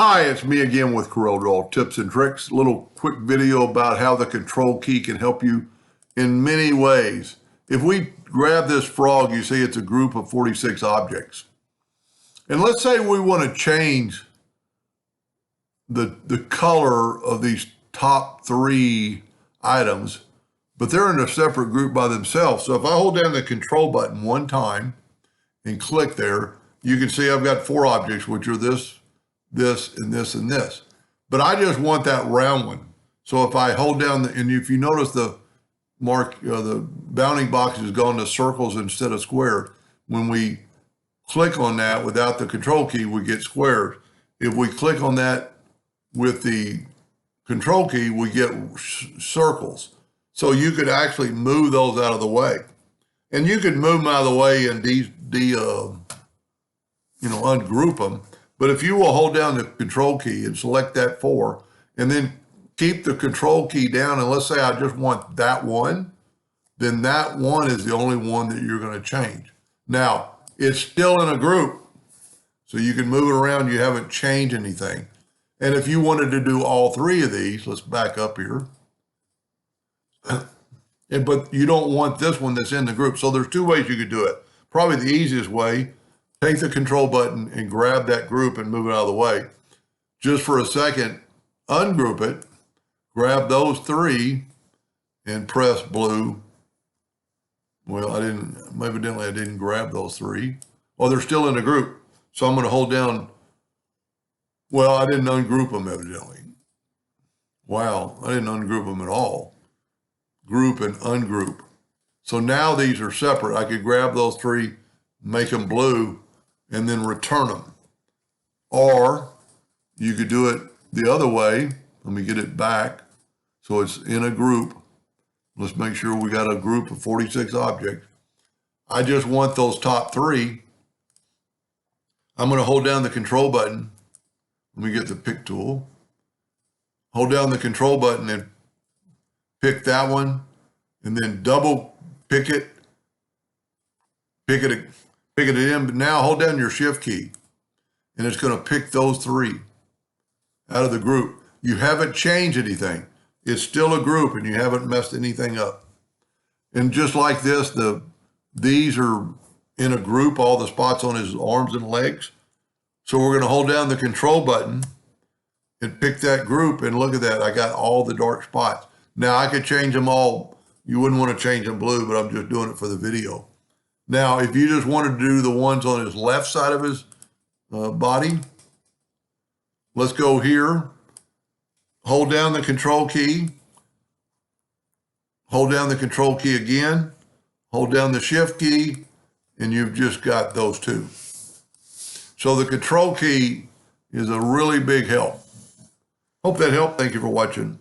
Hi, it's me again with CorelDraw tips and tricks. A little quick video about how the control key can help you in many ways. If we grab this frog, you see it's a group of 46 objects. And let's say we want to change the color of these top three items, but they're in a separate group by themselves. So if I hold down the control button one time and click there, you can see I've got four objects, which are this, and this, and this. But I just want that round one. So if I hold down, and if you notice the the bounding box has gone to circles instead of square. When we click on that without the control key, we get squares. If we click on that with the control key, we get circles. So you could actually move those out of the way. And you could move them out of the way and ungroup them. But if you will hold down the control key and select that four, and then keep the control key down, and let's say I just want that one, then that one is the only one that you're going to change. Now, it's still in a group, so you can move it around. You haven't changed anything. And if you wanted to do all three of these, let's back up here. But you don't want this one that's in the group. So there's two ways you could do it. Probably the easiest way, take the control button and grab that group and move it out of the way. Just for a second, ungroup it, grab those three and press blue. Well, evidently I didn't grab those three. Oh, they're still in a group. So I'm going to hold down, well, I didn't ungroup them evidently. Wow, I didn't ungroup them at all. Group and ungroup. So now these are separate. I could grab those three, make them blue, and then return them. Or you could do it the other way. Let me get it back. So it's in a group. Let's make sure we got a group of 46 objects. I just want those top three. I'm going to hold down the control button. Let me get the pick tool. Hold down the control button and pick that one, and then double pick it. Pick it in, but now hold down your shift key, and it's going to pick those three out of the group. You haven't changed anything. It's still a group, and you haven't messed anything up. And just like this, these are in a group, all the spots on his arms and legs. So we're going to hold down the control button and pick that group, and look at that. I got all the dark spots. Now I could change them all. You wouldn't want to change them blue, but I'm just doing it for the video. Now, if you just wanted to do the ones on his left side of his body, let's go here. Hold down the control key. Hold down the control key again. Hold down the shift key, and you've just got those two. So the control key is a really big help. Hope that helped. Thank you for watching.